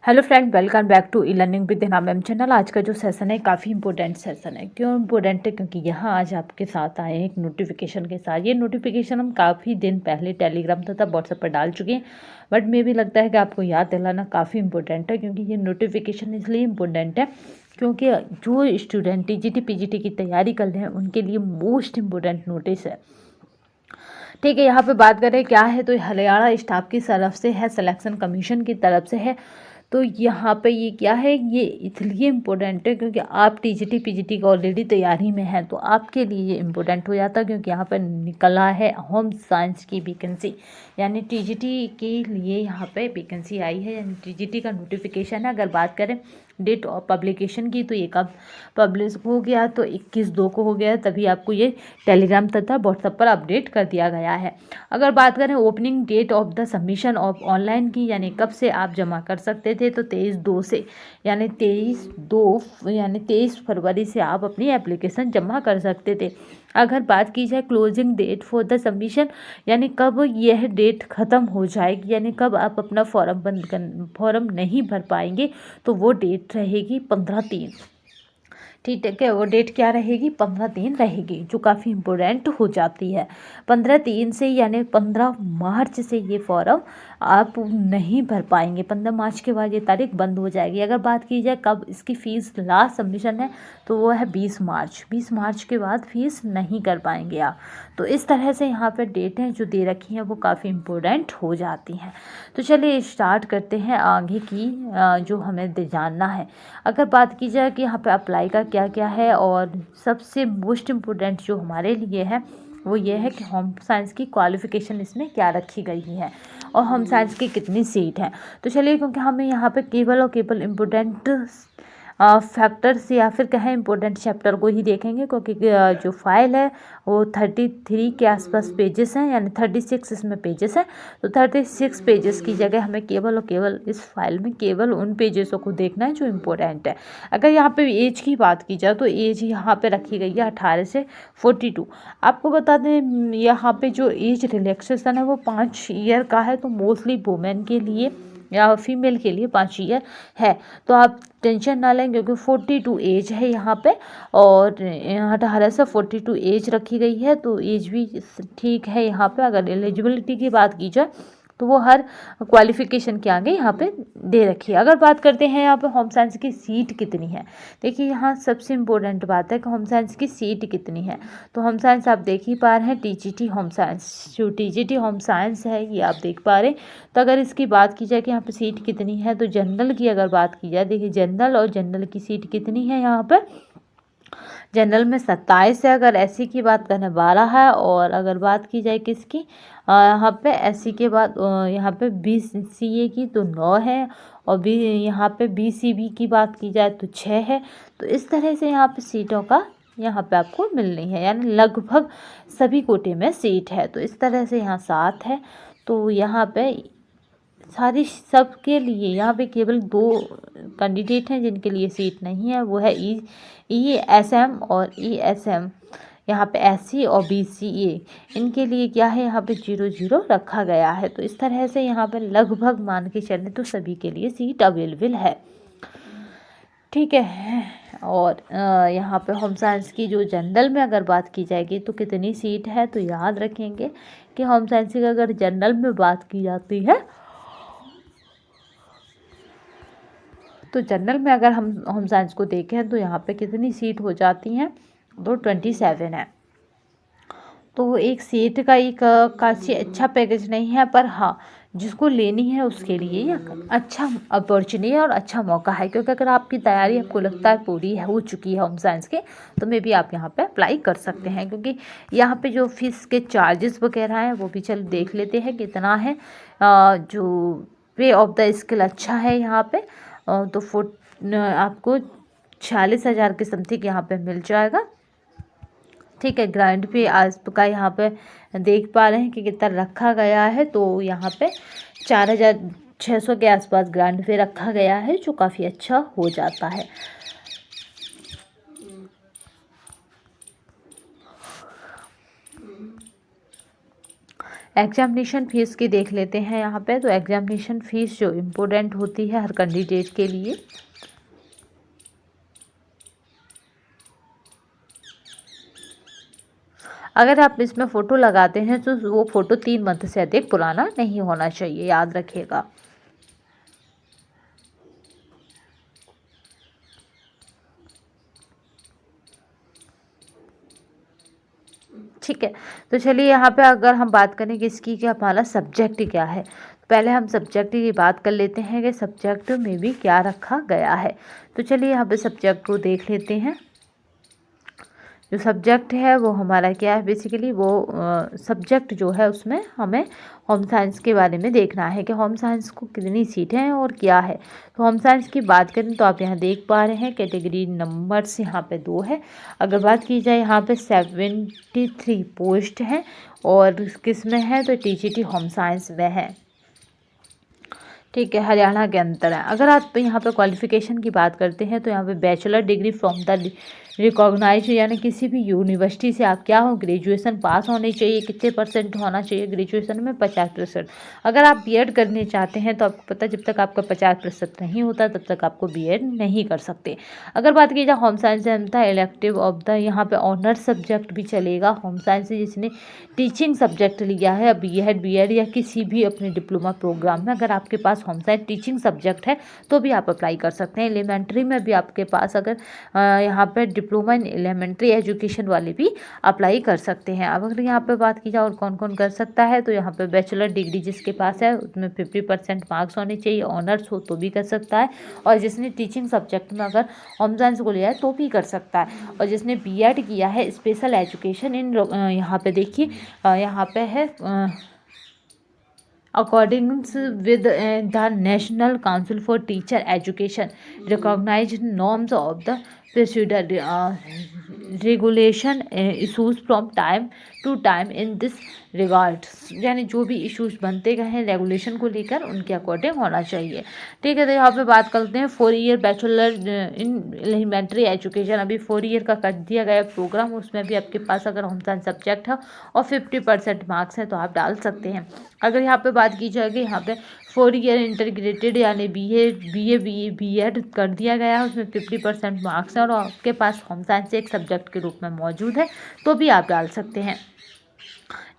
Hello friend, welcome back to e learning with Hina ma'am channel. आज का जो session है काफ़ी इंपॉर्टेंट सेशन है। क्यों इंपॉर्टेंट है? क्योंकि यहाँ आज आपके साथ आए हैं एक नोटिफिकेशन के साथ। ये नोटिफिकेशन हम काफ़ी दिन पहले टेलीग्राम तथा व्हाट्सएप पर डाल चुके हैं, बट मुझे भी लगता है कि आपको याद दिलाना काफ़ी इंपॉर्टेंट है। क्योंकि ये नोटिफिकेशन इसलिए इम्पोर्टेंट है क्योंकि जो स्टूडेंट टीजीटी पीजीटी की तैयारी कर रहे हैं उनके लिए मोस्ट इम्पोर्टेंट नोटिस है। ठीक है, यहाँ पे बात करें क्या है तो हरियाणा स्टाफ की तरफ से है, सिलेक्शन कमीशन की तरफ से है। तो यहाँ पे ये क्या है, ये इसलिए इम्पोर्टेंट है क्योंकि आप टीजीटी पीजीटी का ऑलरेडी तैयारी में हैं तो आपके लिए ये इम्पोर्टेंट हो जाता है। क्योंकि यहाँ पर निकला है होम साइंस की वैकेंसी, यानी टीजीटी के लिए यहाँ पे वैकेंसी आई है, यानी टीजीटी का नोटिफिकेशन है। अगर बात करें डेट ऑफ पब्लिकेशन की तो ये कब पब्लिश हो गया, तो 21/2 को हो गया, तभी आपको ये टेलीग्राम तथा व्हाट्सएप पर अपडेट कर दिया गया है। अगर बात करें opening date of the submission of online की, यानी कब से आप जमा कर सकते थे, तो 23/2 से, यानी 23 फरवरी से आप अपनी एप्लीकेशन जमा कर सकते थे। अगर बात की जाए closing date for the submission, यानी कब यह डेट ख़त्म हो जाएगी, यानी कब आप अपना फॉर्म नहीं भर पाएंगे, तो वो डेट रहेगी 15/3। ठीक है, वो डेट क्या रहेगी? 15/3 रहेगी, जो काफ़ी इम्पोर्टेंट हो जाती है। 15/3 से यानी 15 मार्च से ये फॉर्म आप नहीं भर पाएंगे। 15 मार्च के बाद ये तारीख बंद हो जाएगी। अगर बात की जाए कब इसकी फ़ीस लास्ट सबमिशन है, तो वो है 20 मार्च। 20 मार्च के बाद फ़ीस नहीं कर पाएंगे आप। तो इस तरह से यहाँ पर डेटें जो दे रखी हैं वो काफ़ी इम्पोर्टेंट हो जाती हैं। तो चलिए स्टार्ट करते हैं आगे की जो हमें जानना है। अगर बात की जाए कि यहाँ पे अप्लाई का क्या क्या है, और सबसे मोस्ट इम्पोर्टेंट जो हमारे लिए है वो ये है कि होम साइंस की क्वालिफ़िकेशन इसमें क्या रखी गई है और होम साइंस की कितनी सीट है। तो चलिए, क्योंकि हमें यहाँ पे केवल और केवल इम्पोर्टेंट फैक्टर्स या फिर कहें इम्पोर्टेंट चैप्टर को ही देखेंगे, क्योंकि जो फाइल है वो 33 के आसपास पेजेस हैं, यानी 36 इसमें पेजेस हैं। तो 36 पेजेस की जगह हमें केवल और केवल इस फाइल में केवल उन पेजेसों को देखना है जो इम्पोर्टेंट है। अगर यहाँ पे एज की बात की जाए तो एज यहाँ पे रखी गई है 18 से 42। आपको बता दें यहाँ पे जो एज रिलैक्सेशन है वो 5 ईयर का है, तो मोस्टली वुमेन के लिए या फीमेल के लिए 5 ईयर है। तो आप टेंशन ना लें, क्योंकि 42 एज है यहाँ पे, और 18 से 42 एज रखी गई है, तो एज भी ठीक है यहाँ पे। अगर एलिजिबिलिटी की बात की जाए तो वो हर क्वालिफिकेशन के आगे यहाँ पे दे रखी है। अगर बात करते हैं यहाँ पे होम साइंस की सीट कितनी है, देखिए यहाँ सबसे इम्पोर्टेंट बात है कि होम साइंस की सीट कितनी है। तो होम साइंस आप देख ही पा रहे हैं, टीजीटी होम साइंस, जो टीजीटी होम साइंस है ये आप देख पा रहे हैं। तो अगर इसकी बात की जाए कि यहाँ पे सीट कितनी है, तो जनरल की अगर बात की जाए, देखिए जनरल और जनरल की सीट कितनी है यहाँ पर। जनरल में 27 है, अगर एससी की बात करें 12 है, और अगर बात की जाए किसकी यहाँ पे एससी के बाद यहाँ पे बीसीए की तो 9 है, और यहाँ पे बीसीबी की बात की जाए तो 6 है। तो इस तरह से यहाँ पे सीटों का यहाँ पे आपको मिलनी है, यानी लगभग सभी कोटे में सीट है। तो इस तरह से यहाँ 7 है। तो यहाँ पे सारी सबके लिए यहाँ पे केवल 2 कैंडिडेट हैं जिनके लिए सीट नहीं है, वो है ईएसएम और ईएसएम। यहाँ पे एससी और बीसीए, इनके लिए क्या है यहाँ पे 0-0 रखा गया है। तो इस तरह से यहाँ पे लगभग मान के चलें तो सभी के लिए सीट अवेलेबल है। ठीक है, और यहाँ पे होम साइंस की जो जनरल में अगर बात की जाएगी तो कितनी सीट है, तो याद रखेंगे कि होम साइंस की अगर जनरल में बात की जाती है तो जनरल में अगर हम होम साइंस को देखें तो यहाँ पे कितनी सीट हो जाती हैं, तो 27 है। तो एक सीट का एक काफ़ी अच्छा पैकेज नहीं है, पर हाँ जिसको लेनी है उसके लिए ये अच्छा अपॉर्चुनिटी और अच्छा मौका है। क्योंकि अगर आपकी तैयारी आपको लगता है पूरी हो चुकी है होम साइंस के, तो मे भी आप यहाँ पे अप्लाई कर सकते हैं। क्योंकि यहाँ पे जो फीस के चार्जेस वगैरह हैं वो भी चल देख लेते हैं कितना है। जो पे ऑफ द स्किल अच्छा है यहाँ पे, तो आपको 46,000 के समथिंग यहाँ पे मिल जाएगा। ठीक है, ग्रांट पे आज का यहाँ पे देख पा रहे हैं कि कितना रखा गया है, तो यहाँ पे 4,600 के आसपास ग्रांट पे रखा गया है, जो काफ़ी अच्छा हो जाता है। एग्जामिनेशन फ़ीस की देख लेते हैं यहाँ पे। तो एग्जामिनेशन फ़ीस जो इम्पोर्टेंट होती है हर कैंडिडेट के लिए, अगर आप इसमें फ़ोटो लगाते हैं तो वो फ़ोटो 3 मंथ से अधिक पुराना नहीं होना चाहिए, याद रखिएगा। ठीक है, तो चलिए यहाँ पे अगर हम बात करें कि इसकी कि हमारा सब्जेक्ट क्या है, तो पहले हम सब्जेक्ट की बात कर लेते हैं कि सब्जेक्ट में भी क्या रखा गया है। तो चलिए यहाँ पे सब्जेक्ट को देख लेते हैं। जो सब्जेक्ट है वो हमारा क्या है, बेसिकली वो सब्जेक्ट जो है उसमें हमें होम साइंस के बारे में देखना है कि होम साइंस को कितनी सीटें हैं और क्या है। तो होम साइंस की बात करें तो आप यहाँ देख पा रहे हैं कैटेगरी नंबर्स यहाँ पे 2 है। अगर बात की जाए यहाँ पे 73 पोस्ट हैं और किस में है तो टीजीटी होम साइंस में है। ठीक है, हरियाणा के अंतर है। अगर आप यहाँ पे क्वालिफ़िकेशन की बात करते हैं तो यहाँ पे bachelor degree from the recognise, यानी किसी भी यूनिवर्सिटी से आप क्या हो, ग्रेजुएशन पास होनी चाहिए। कितने परसेंट होना चाहिए ग्रेजुएशन में? 50%। अगर आप बीएड करने चाहते हैं तो आपको पता है जब तक आपका 50% नहीं होता तब तक आपको बीएड नहीं कर सकते। अगर बात की जाए होम साइंस था इलेक्टिव ऑफ द, यहाँ पे ऑनर्स सब्जेक्ट भी चलेगा होम साइंस से, जिसने टीचिंग सब्जेक्ट लिया है बीएड या किसी भी अपने डिप्लोमा प्रोग्राम में, अगर आपके पास होम साइंस टीचिंग सब्जेक्ट है तो भी आप अप्लाई कर सकते हैं। एलिमेंट्री में भी आपके पास अगर यहाँ पे डिप्लोमा इन एलिमेंट्री एजुकेशन वाले भी अप्लाई कर सकते हैं। अब अगर यहाँ पे बात की जाए और कौन कौन कर सकता है, तो यहाँ पे बैचलर डिग्री जिसके पास है उसमें 50% मार्क्स होने चाहिए, ऑनर्स हो तो भी कर सकता है, और जिसने टीचिंग सब्जेक्ट में अगर होम साइंस को लिया है तो भी कर सकता है, और जिसने बीएड किया है स्पेशल एजुकेशन इन, यहाँ पे देखिए यहाँ पे है accordance with the National Council for Teacher Education recognized norms of the procedure regulation issues from time to time in this regard, यानी जो भी इश्यूज बनते गए हैं रेगुलेशन को लेकर उनके अकॉर्डिंग होना चाहिए। ठीक है, तो यहाँ पे बात करते हैं 4 year bachelor in elementary education. अभी 4 ईयर का कर दिया गया प्रोग्राम, उसमें भी आपके पास अगर होम साइंस सब्जेक्ट है और 50% मार्क्स है तो आप डाल सकते हैं। अगर यहाँ पे बात की जाएगी यहाँ पे 4 ईयर इंटीग्रेटेड यानी बीएड कर दिया गया है, उसमें 50% मार्क्स हैं और आपके पास होम साइंस एक सब्जेक्ट के रूप में मौजूद है तो भी आप डाल सकते हैं।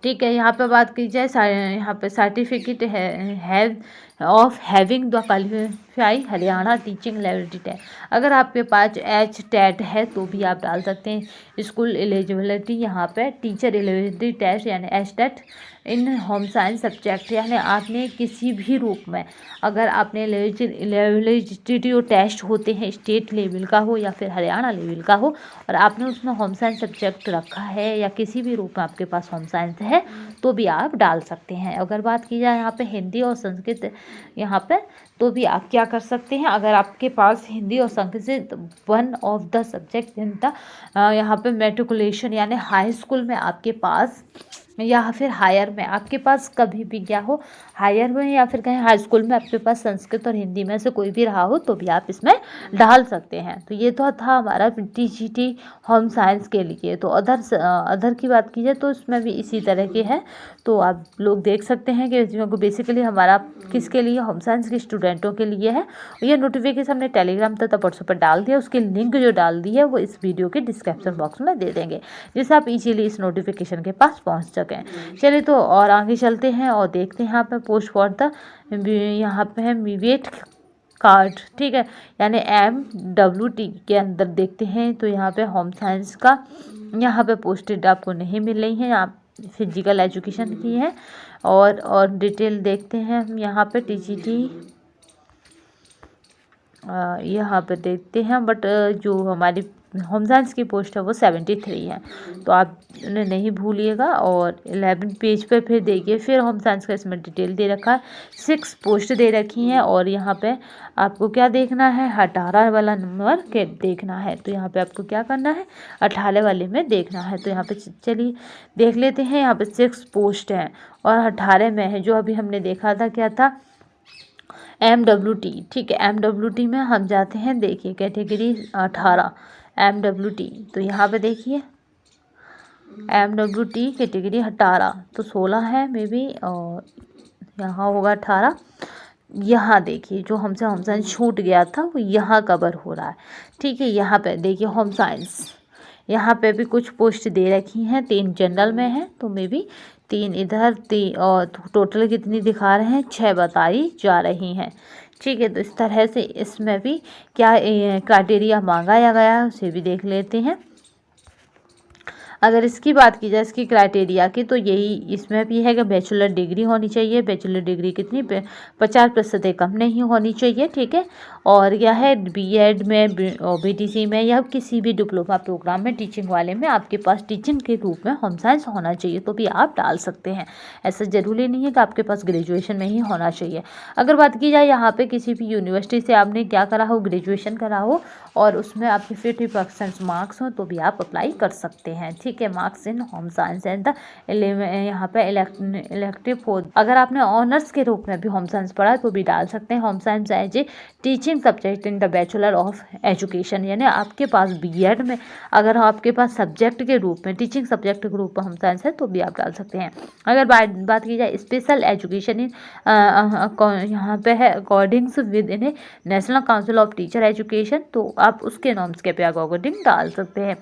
ठीक है, यहाँ पे बात की जाए यहाँ पे सर्टिफिकेट है of having the qualify Haryana teaching ability test. अगर आपके पास HTET है तो भी आप डाल सकते हैं। स्कूल एलिजिबिलिटी यहाँ पे टीचर एलिजिबिलिटी टेस्ट यानी HTET इन होम साइंस सब्जेक्ट, यानी आपने किसी भी रूप में अगर आपने एलिजिबिलिटी टेस्ट होते हैं स्टेट लेवल का हो या फिर हरियाणा लेवल का हो और आपने उसमें होम साइंस सब्जेक्ट रखा है या किसी भी रूप में आपके पास होम साइंस है तो भी आप डाल सकते हैं। अगर बात की जाए यहाँ पे हिंदी और संस्कृत यहाँ पे तो भी आप क्या कर सकते हैं, अगर आपके पास हिंदी और Sanskrit one of the subject in the यहाँ पे मेट्रिकुलेशन यानी हाई स्कूल में आपके पास या फिर हायर में आपके पास कभी भी क्या हो, हायर में या फिर कहीं हाई स्कूल में आपके पास संस्कृत और हिंदी में से कोई भी रहा हो तो भी आप इसमें डाल सकते हैं। तो ये तो था हमारा टीजीटी होम साइंस के लिए। तो अदर की बात की जाए तो इसमें भी इसी तरह के है, तो आप लोग देख सकते हैं कि इसमें बेसिकली हमारा किसके लिए, होम साइंस के स्टूडेंटों के लिए है। ये नोटिफिकेशन हमने टेलीग्राम तथा व्हाट्सएप पर डाल दिया, उसकी लिंक जो डाल दी है वो इस वीडियो के डिस्क्रिप्शन बॉक्स में दे देंगे जिससे आप इजीली इस नोटिफिकेशन के पास पहुंच सकें। चलिए तो और आगे चलते हैं और देखते हैं यहाँ पे पोस्ट फॉर द, यहाँ पे है वेट कार्ड। ठीक है, यानी MWT के अंदर देखते हैं तो यहाँ पे होम साइंस का यहाँ पे पोस्टेड आपको नहीं मिल रही है, आप फिजिकल एजुकेशन की है और डिटेल देखते हैं हम यहाँ पे टीजीटी यहाँ पे देखते हैं, बट जो हमारी होम साइंस की पोस्ट है वो 73 है, तो आप उन्हें नहीं भूलिएगा। और 11 पेज पे फिर देखिए, फिर होम साइंस का इसमें डिटेल दे रखा है, 6 पोस्ट दे रखी हैं और यहाँ पे आपको क्या देखना है, 18 वाला नंबर के देखना है। तो यहाँ पे आपको क्या करना है, 18 वाले में देखना है। तो यहाँ पे चलिए देख लेते हैं, यहाँ पे 6 पोस्ट हैं और 18 में है, जो अभी हमने देखा था क्या था, MWT। ठीक है, MWT में हम जाते हैं, देखिए कैटेगरी 18 MWT। तो यहाँ पे देखिए MWT कैटेगरी 18, तो 16 है मे बी, और यहाँ होगा 18। यहाँ देखिए जो हमसे होम साइंस छूट गया था वो यहाँ कवर हो रहा है। ठीक है, यहाँ पे देखिए होम साइंस, यहाँ पे भी कुछ पोस्ट दे रखी हैं, 3 जनरल में है, तो मे बी 3 इधर 3, और टोटल कितनी दिखा रहे हैं, 6 बताई जा रही हैं। ठीक है, तो इस तरह से इसमें भी क्या क्राइटेरिया मांगा गया है उसे भी देख लेते हैं। अगर इसकी बात की जाए इसकी क्राइटेरिया की, तो यही इसमें भी है कि बैचलर डिग्री होनी चाहिए। बैचलर डिग्री कितनी 50% से कम नहीं होनी चाहिए। ठीक है, और यह है बीएड में, बीटीसी में, या किसी भी डिप्लोमा प्रोग्राम में टीचिंग वाले में आपके पास टीचिंग के रूप में होम साइंस होना चाहिए, तो भी आप डाल सकते हैं। ऐसा ज़रूरी नहीं है कि आपके पास ग्रेजुएशन में ही होना चाहिए। अगर बात की जाए यहाँ पे किसी भी यूनिवर्सिटी से आपने क्या करा हो, ग्रेजुएशन करा हो, और उसमें आपके 50% मार्क्स हो, तो भी आप अप्लाई कर सकते हैं। ठीक है, marks in home science and the यहाँ पे इलेक्टिव हो। अगर आपने ऑनर्स के रूप में भी होम साइंस पढ़ा तो भी डाल सकते हैं। Home science as a teaching subject in the bachelor of education, यानी आपके पास बीएड में अगर आपके पास सब्जेक्ट के रूप में, टीचिंग सब्जेक्ट के रूप में होम साइंस है, तो भी आप डाल सकते हैं। अगर बात की जाए स्पेशल एजुकेशन इन यहाँ पे है according with in national council of teacher education, तो आप उसके नॉर्म्स के पे अकॉर्डिंग डाल सकते हैं।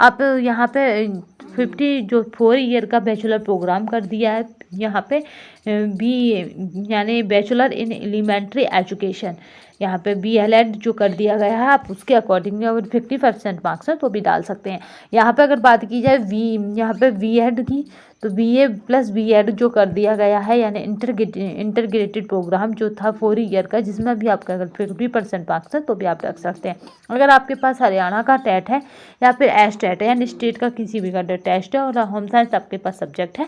आप यहाँ पे 50 जो 4 ईयर का बैचलर प्रोग्राम कर दिया है यहाँ पे, BA यानी बैचलर इन एलिमेंट्री एजुकेशन, यहाँ पे BLED जो कर दिया गया है, आप उसके अकॉर्डिंग अगर 50% मार्क्स हैं तो भी डाल सकते हैं। यहाँ पे अगर बात की जाए यहाँ पे BEd की, तो BA प्लस BEd जो कर दिया गया है, यानी इंटरग्रेटेड प्रोग्राम जो था 4 ईयर का, जिसमें भी आपका अगर 50% मार्क्स है तो भी आप रख सकते हैं। अगर आपके पास हरियाणा का टेट है या फिर एस्टेट है, यानी स्टेट का किसी भी का टेस्ट है, और होम साइंस आपके पास सब्जेक्ट है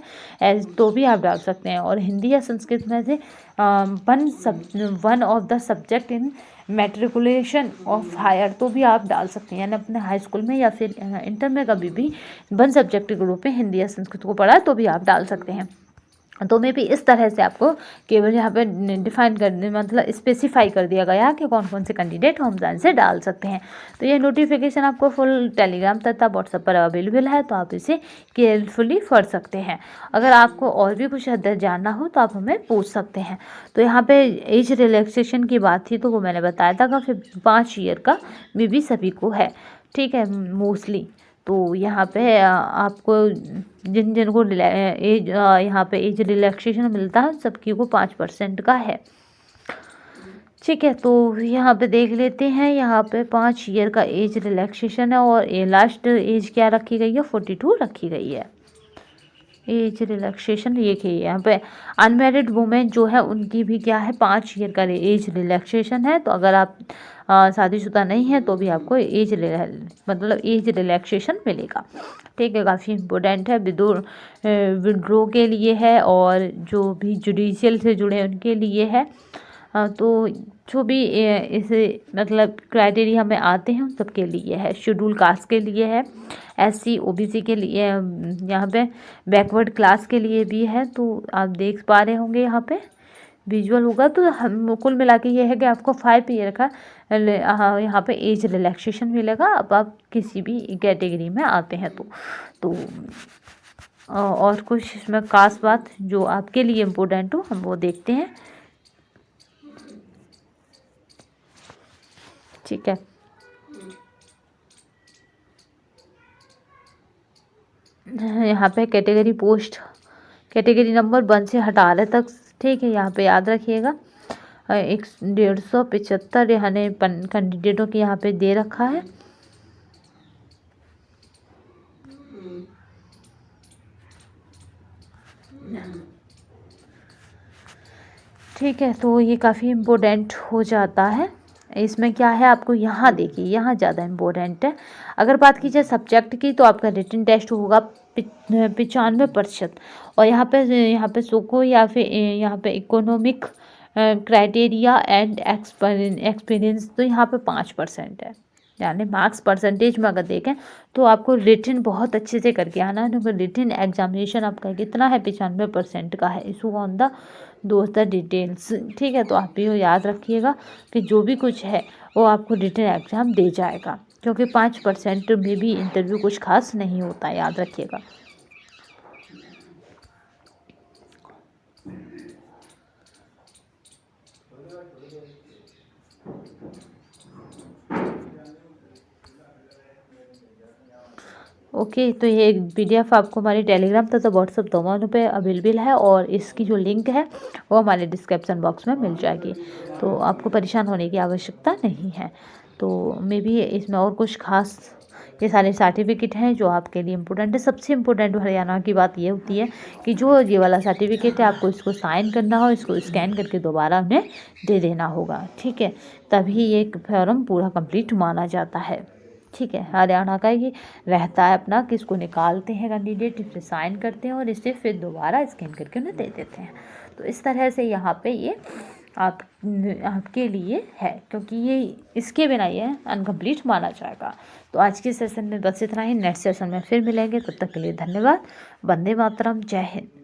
तो भी आप डाल सकते हैं। और हिंदी या संस्कृत में से one of the subject in matriculation of higher, तो भी आप डाल सकते हैं। यानी अपने हाई स्कूल में या फिर इंटर में कभी भी 1 सब्जेक्ट के ग्रुप में हिंदी या संस्कृत को पढ़ा तो भी आप डाल सकते हैं। तो मैं भी इस तरह से आपको केवल यहाँ पे डिफाइन कर मतलब स्पेसिफाई कर दिया गया कि कौन कौन से कैंडिडेट होम साइंस से डाल सकते हैं। तो ये नोटिफिकेशन आपको फुल टेलीग्राम तथा व्हाट्सएप पर अवेलेबल है, तो आप इसे केयरफुली पढ़ सकते हैं। अगर आपको और भी कुछ अदर जानना हो तो आप हमें पूछ सकते हैं। तो यहाँ पे एज रिलैक्सेशन की बात थी, तो वो मैंने बताया था कि फिर 5 ईयर का मे बी सभी को है। ठीक है, मोस्टली तो यहाँ पे आपको जिन को एज यहाँ पे एज रिलैक्सेशन मिलता है सबकी को 5% का है। ठीक है, तो यहाँ पे देख लेते हैं, यहाँ पे 5 ईयर का एज रिलैक्सेशन है, और लास्ट एज क्या रखी गई है, 42 रखी गई है एज रिलैक्सेशन। ये है यहाँ पे अनमैरिड वुमेन जो है उनकी भी क्या है, 5 ईयर का एज रिलैक्सेशन है। तो अगर आप शादीशुदा नहीं है तो भी आपको मतलब एज रिलैक्सेशन मिलेगा। ठीक है, काफ़ी इम्पोर्टेंट है, विड्रो के लिए है, और जो भी जुडिशियल से जुड़े उनके लिए है। तो जो भी इस मतलब क्राइटेरिया में आते हैं उन सबके लिए है। शेड्यूल कास्ट के लिए है, SC OBC के लिए, यहाँ पे बैकवर्ड क्लास के लिए भी है। तो आप देख पा रहे होंगे यहाँ पे विजुअल होगा। तो हम कुल मिला के ये है कि आपको 5 ईयर का यहाँ पे एज रिलैक्सेशन मिलेगा, अब आप किसी भी कैटेगरी में आते हैं तो और कुछ इसमें खास बात जो आपके लिए इम्पोर्टेंट हो हम वो देखते हैं। ठीक है, यहाँ पे कैटेगरी पोस्ट कैटेगरी नंबर 1 से 18 तक। ठीक है, यहाँ पे याद रखिएगा 175 यानी कैंडिडेटों की यहाँ पे दे रखा है। ठीक है, तो ये काफ़ी इम्पोर्टेंट हो जाता है। इसमें क्या है आपको यहाँ देखिए, यहाँ ज़्यादा इम्पोर्टेंट है। अगर बात की जाए सब्जेक्ट की, तो आपका रिटन टेस्ट होगा 95%, और यहाँ पे सोको या फिर यहाँ पे इकोनॉमिक क्राइटेरिया एंड एक्सपीरियंस, तो यहाँ पे 5% है। यानी मार्क्स परसेंटेज में अगर देखें तो आपको रिटन बहुत अच्छे से करके आना है, क्योंकि रिटन एग्जामिनेशन आपका कितना है, 95% का है। इशू ऑन द दोस्त डिटेल्स। ठीक है, तो आप भी याद रखिएगा कि जो भी कुछ है वो आपको रिटन एग्ज़ाम दे जाएगा, क्योंकि 5% में भी इंटरव्यू कुछ खास नहीं होता, याद रखिएगा। ओके, तो ये PDF आपको हमारे टेलीग्राम तथा व्हाट्सएप दोनों पे अवेलेबल है और इसकी जो लिंक है वो हमारे डिस्क्रिप्शन बॉक्स में मिल जाएगी, तो आपको परेशान होने की आवश्यकता नहीं है। तो मे बी इसमें और कुछ खास, ये सारे सर्टिफिकेट हैं जो आपके लिए इम्पोर्टेंट है। सबसे इम्पोर्टेंट हरियाणा की बात ये होती है कि जो ये वाला सर्टिफिकेट है आपको इसको साइन करना हो, इसको स्कैन करके दोबारा उन्हें दे देना होगा, ठीक है। तभी ये फॉर्म पूरा कंप्लीट माना जाता है, ठीक है। हरियाणा का ये रहता है अपना कि इसको निकालते हैं कैंडिडेट, इस पर साइन करते हैं और इसे फिर दोबारा स्कैन करके उन्हें दे देते हैं। तो इस तरह से यहाँ पे ये आपके लिए है, क्योंकि ये इसके बिना ये अनकम्प्लीट माना जाएगा। तो आज के सेशन में बस इतना ही। नेक्स्ट सेशन में फिर मिलेंगे, तब तक के लिए धन्यवाद। वंदे मातरम, जय हिंद।